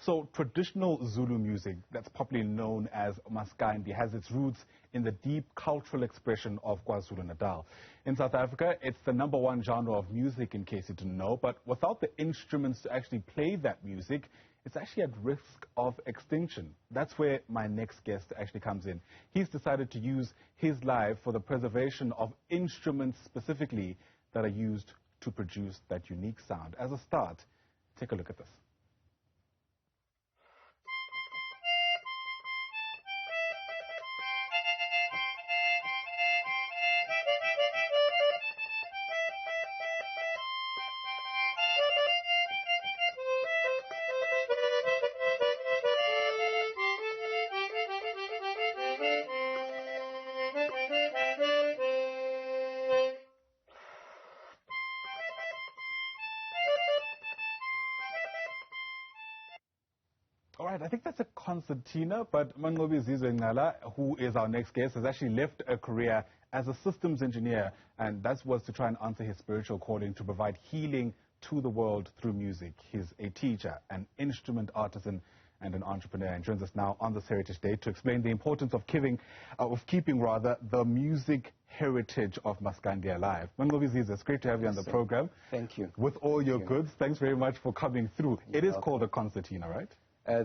So traditional Zulu music, that's popularly known as Maskandi, has its roots in the deep cultural expression of KwaZulu Natal. In South Africa, it's the #1 genre of music, in case you didn't know, but without the instruments to actually play that music, it's actually at risk of extinction. That's where my next guest actually comes in. He's decided to use his life for the preservation of instruments specifically that are used to produce that unique sound. As a start, take a look at this. All right, I think that's a concertina, but Manqobizizwe Ncala, who is our next guest, has actually left a career as a systems engineer, and that was to try and answer his spiritual calling to provide healing to the world through music. He's a teacher, an instrument artisan, and an entrepreneur, and joins us now on this Heritage Day to explain the importance of keeping the music heritage of Maskandi alive. Manqobizizwe, it's great to have you on the program. Thank you. With all your goods, thanks very much for coming through. It is called a concertina, right?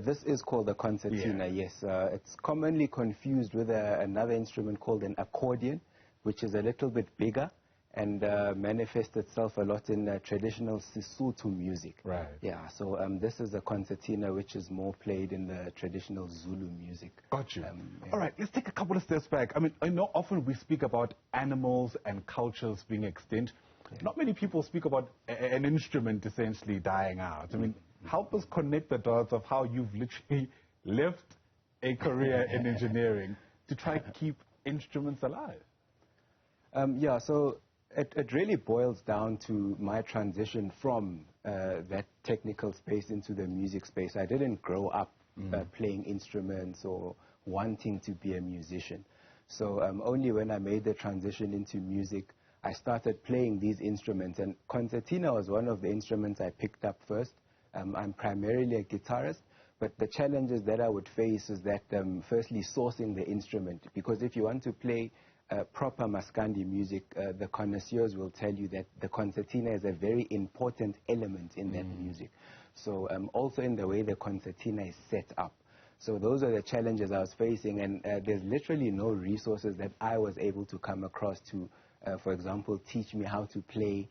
This is called a concertina, yes. It's commonly confused with another instrument called an accordion, which is a little bit bigger and manifests itself a lot in traditional Sesotho music. Right. Yeah, so this is a concertina, which is more played in the traditional Zulu music. Got you. All right, let's take a couple of steps back. I mean, I know often we speak about animals and cultures being extinct. Not many people speak about an instrument essentially dying out. I mean, help us connect the dots of how you've literally left a career in engineering to try to keep instruments alive. Yeah, so it really boils down to my transition from that technical space into the music space. I didn't grow up playing instruments or wanting to be a musician. So only when I made the transition into music, I started playing these instruments, and concertina was one of the instruments I picked up first. I'm primarily a guitarist, but the challenges that I would face is that firstly sourcing the instrument, because if you want to play proper Maskandi music, the connoisseurs will tell you that the concertina is a very important element in that music. So also in the way the concertina is set up. So those are the challenges I was facing, and there's literally no resources that I was able to come across to, for example, teach me how to play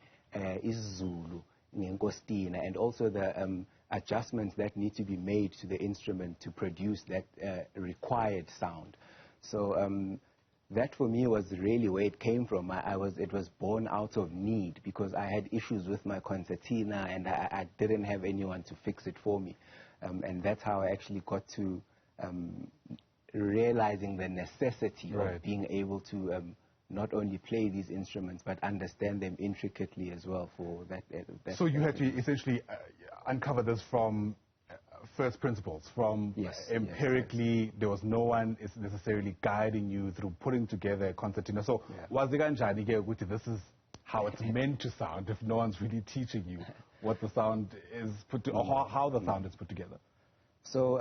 Zulu, and also the adjustments that need to be made to the instrument to produce that required sound. So that for me was really where it came from. It was born out of need, because I had issues with my concertina and I didn't have anyone to fix it for me. And that's how I actually got to realizing the necessity of being able to not only play these instruments, but understand them intricately as well for that. So you had to essentially uncover this from first principles, from empirically, there was no one is necessarily guiding you through putting together a concertina. So was it this is how it's meant to sound if no one's really teaching you what the sound is or how the sound is put together? So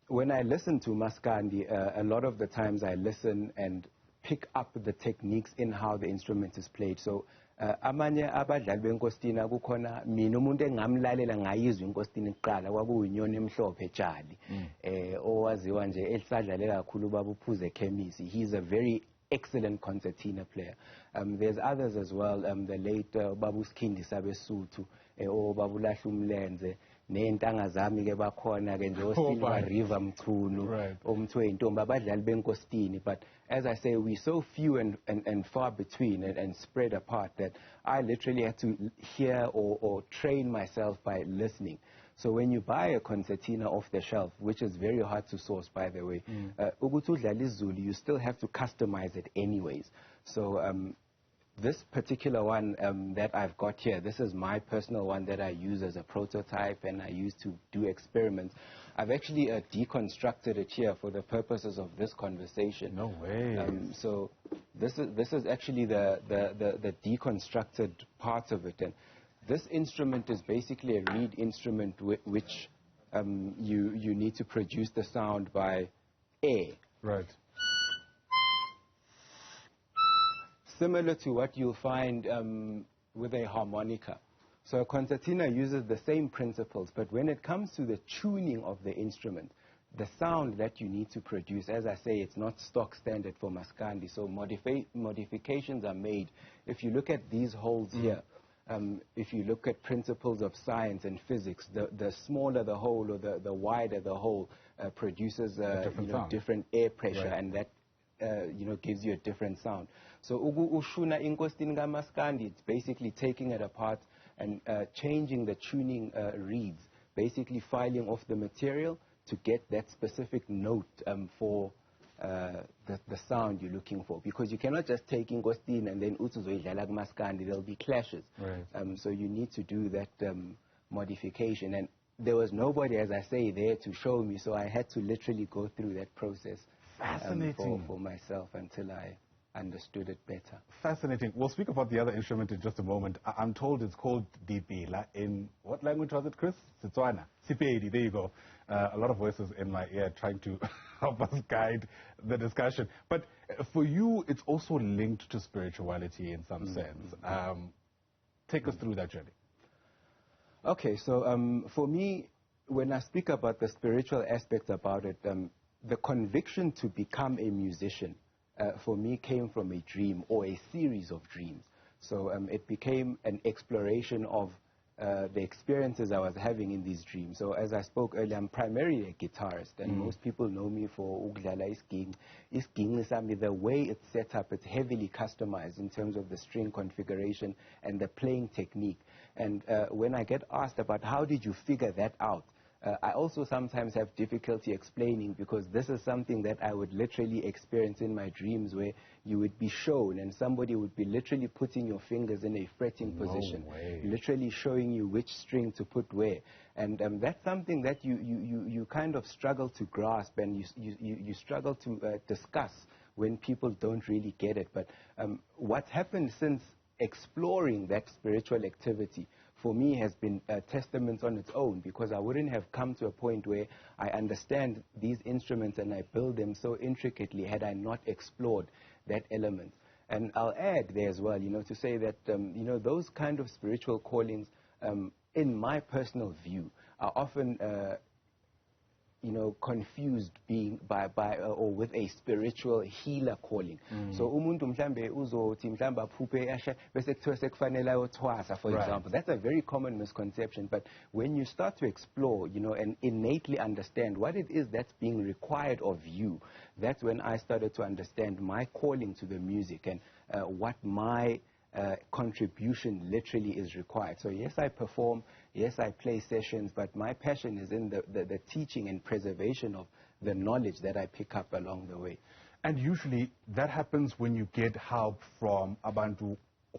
when I listen to Maskandi, a lot of the times I listen and pick up the techniques in how the instrument is played. So amanye abadlali benkostina kukhona mina umuntu engamlalela ngayizwa inkostina iqala kwakuyinyoni emhlophe Tshali owaziwa nje elisadlale kakhulu baba uphuze khemisi. He's a very excellent concertina player. There's others as well, the late Babu Skindi Sabesuthu or Babu Lahlu Mlenze, ney'ntanga zami ke bakhona ke nje oSilver River Mchunu omthweyintombi abadlali benkostini. But as I say, we're so few and far between and spread apart that I literally had to hear or train myself by listening. So when you buy a concertina off the shelf, which is very hard to source, by the way, you still have to customize it anyways. So this particular one that I've got here, this is my personal one that I use as a prototype and I use to do experiments. I've actually deconstructed it here for the purposes of this conversation. No way. So this is actually the deconstructed part of it. And this instrument is basically a reed instrument which you need to produce the sound by air. Right. Similar to what you'll find with a harmonica. So a concertina uses the same principles, but when it comes to the tuning of the instrument, the sound that you need to produce, as I say, it's not stock standard for Maskandi, so modifications are made. If you look at these holes here, if you look at principles of science and physics, the smaller the hole or the wider the hole produces different air pressure, right. And that gives you a different sound. So ushuna inkosini Maskandi, it's basically taking it apart and changing the tuning reeds, basically filing off the material to get that specific note for the sound you're looking for. Because you cannot just take inkosini and then utuzoidlala Maskandi, there'll be clashes. Right. So you need to do that modification. And there was nobody, as I say, there to show me, so I had to literally go through that process. Fascinating. For myself until I understood it better. Fascinating. We'll speak about the other instrument in just a moment. I'm told it's called dipila. In what language was it, Chris? Setswana. Sepedi, there you go. A lot of voices in my ear trying to help us guide the discussion. But for you, it's also linked to spirituality in some sense. Take us through that journey. Okay, so for me, when I speak about the spiritual aspect about it, the conviction to become a musician, for me, came from a dream or a series of dreams. So it became an exploration of the experiences I was having in these dreams. So as I spoke earlier, I'm primarily a guitarist, and most people know me for ukudlala isiging. Isiging, the way it's set up, it's heavily customized in terms of the string configuration and the playing technique. And when I get asked about how did you figure that out, I also sometimes have difficulty explaining, because this is something that I would literally experience in my dreams, where you would be shown and somebody would be literally putting your fingers in a fretting position, literally showing you which string to put where. And that's something that you kind of struggle to grasp, and you struggle to discuss when people don't really get it. But what's happened since exploring that spiritual activity for me has been a testament on its own, because I wouldn't have come to a point where I understand these instruments and I build them so intricately had I not explored that element. And I'll add there as well, to say that, those kind of spiritual callings, in my personal view, are often confused being or with a spiritual healer calling. So umuntu mhlambe uzothi mhlambe aphuphe asha bese kuthiwa sekufanele ayothwasa, for example. That's a very common misconception. But when you start to explore, and innately understand what it is that's being required of you, that's when I started to understand my calling to the music and what my contribution literally is required. So yes, I perform, yes, I play sessions, but my passion is in the teaching and preservation of the knowledge that I pick up along the way. And usually that happens when you get help from abantu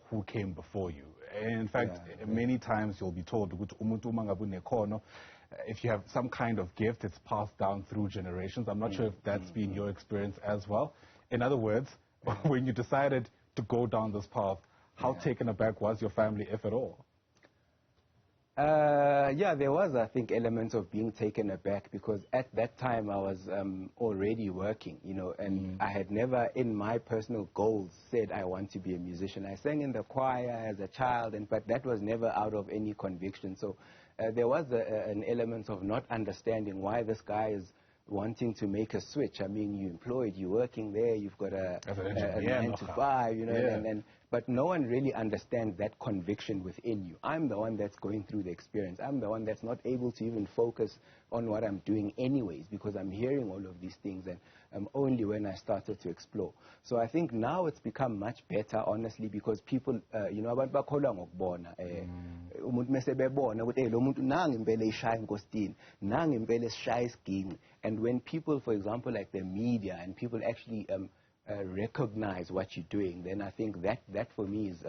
who came before you. In fact, many times you'll be told, if you have some kind of gift, it's passed down through generations. I'm not sure if that's been your experience as well. In other words, when you decided to go down this path, how taken aback was your family, if at all? There was, I think, elements of being taken aback, because at that time I was already working, and I had never in my personal goals said I want to be a musician. I sang in the choir as a child, but that was never out of any conviction. So there was an element of not understanding why this guy is wanting to make a switch. I mean, you're employed, you're working there, you've got a 9 to 5, but no one really understands that conviction within you. I'm the one that's going through the experience. I'm the one that's not able to even focus on what I'm doing anyways, because I'm hearing all of these things, and only when I started to explore. So I think now it's become much better, honestly, because people, abantu bakholwa ngokubona. Umuntu mase bebona ukuthi lo muntu nangi impela ishaya inkosini, nangi impela esishaya isigingci. And when people, for example, like the media and people actually recognize what you're doing, then I think that for me is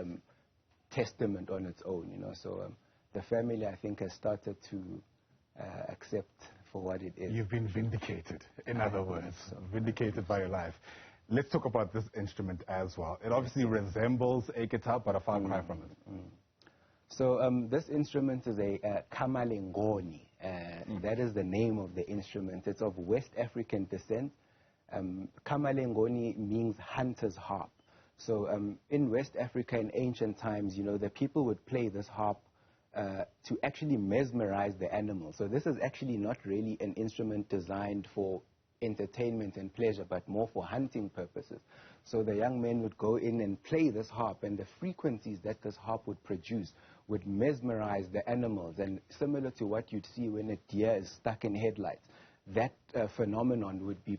testament on its own, So the family, I think, has started to accept for what it is. You've been vindicated, in other words, vindicated by your life. Let's talk about this instrument as well. It obviously resembles a guitar, but a far cry from it. So this instrument is a kamalengoni. That is the name of the instrument. It's of West African descent. Kamalengoni means hunter's harp. So in West Africa in ancient times, you know, the people would play this harp to actually mesmerize the animal. So this is actually not really an instrument designed for entertainment and pleasure, but more for hunting purposes. So the young men would go in and play this harp, and the frequencies that this harp would produce would mesmerize the animals. And similar to what you'd see when a deer is stuck in headlights, that phenomenon would be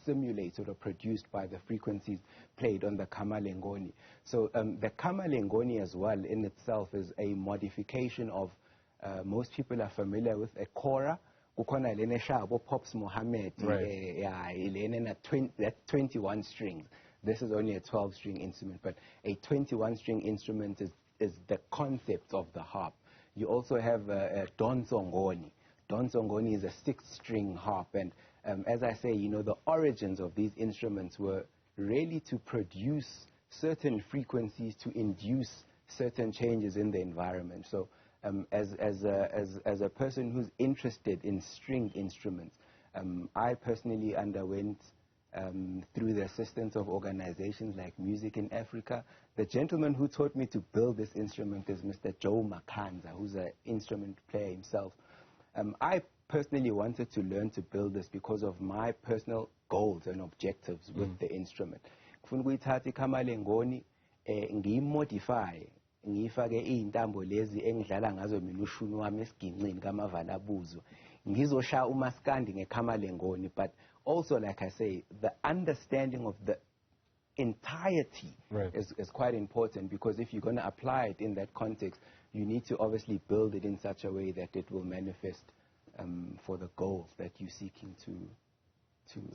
simulated or produced by the frequencies played on the kamalengoni. So the kamalengoni as well in itself is a modification of, most people are familiar with a kora. Kukhona lena shabo Pops Mohammed, that 21 strings. This is only a 12-string instrument, but a 21-string instrument is the concept of the harp. You also have a donsongoni. Donsongoni is a 6-string harp, and as I say, you know, the origins of these instruments were really to produce certain frequencies to induce certain changes in the environment. So as a person who's interested in stringed instruments, I personally underwent, through the assistance of organizations like Music in Africa, the gentleman who taught me to build this instrument is Mr. Joe Makanza, who's an instrument player himself. I personally wanted to learn to build this because of my personal goals and objectives with the instrument. Ngifuna ukuyithatha ikamalengoni ngiyimodify, ngiyifake iy'ntambo lezi engidlala ngazo mina ushuni wami esiginqini kamavalabuzo, ngizoshaya umaskandi ngekamalengoni. But also, like I say, the understanding of the entirety is quite important, because if you're going to apply it in that context, you need to obviously build it in such a way that it will manifest for the goals that you're seeking to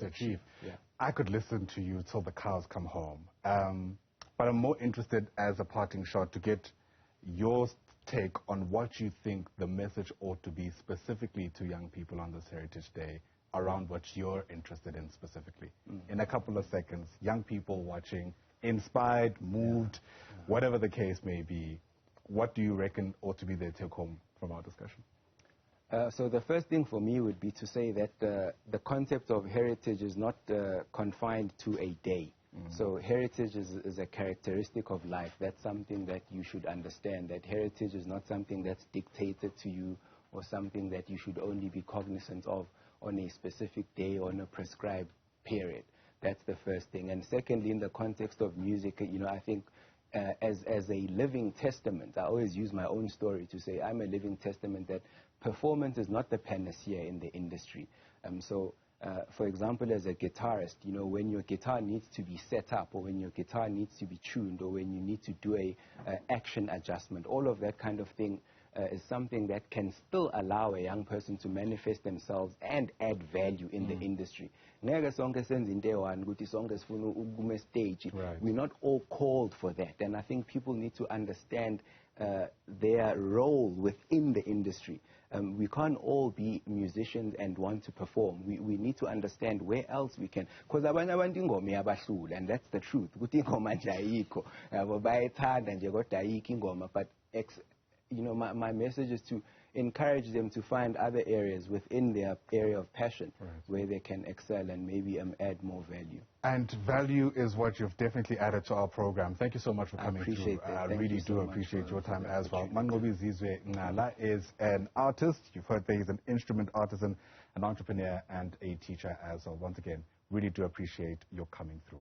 achieve. Yeah. I could listen to you till the cows come home, but I'm more interested, as a parting shot, to get your take on what you think the message ought to be specifically to young people on this Heritage Day, around what you're interested in specifically. In a couple of seconds, young people watching, inspired, moved, whatever the case may be, what do you reckon ought to be their take home from our discussion? So the first thing for me would be to say that the concept of heritage is not confined to a day. So heritage is a characteristic of life. That's something that you should understand, that heritage is not something that's dictated to you or something that you should only be cognizant of on a specific day or on a prescribed period. That's the first thing. And secondly, in the context of music, you know, I think as a living testament, I always use my own story to say I'm a living testament that performance is not the panacea in the industry. For example, as a guitarist, you know, when your guitar needs to be set up, or when your guitar needs to be tuned, or when you need to do a action adjustment, all of that kind of thing is something that can still allow a young person to manifest themselves and add value in the industry. We're not all called for that, and I think people need to understand their role within the industry. We can't all be musicians and want to perform. We need to understand where else we can. Because and that's the truth. But you know, my message is to encourage them to find other areas within their area of passion where they can excel and maybe add more value. And value is what you've definitely added to our program. Thank you so much for coming through. I really do appreciate your time as well. Manqobizizwe Ncala is an artist. You've heard that he's an instrument artisan, an entrepreneur, and a teacher as well. Once again, really do appreciate your coming through.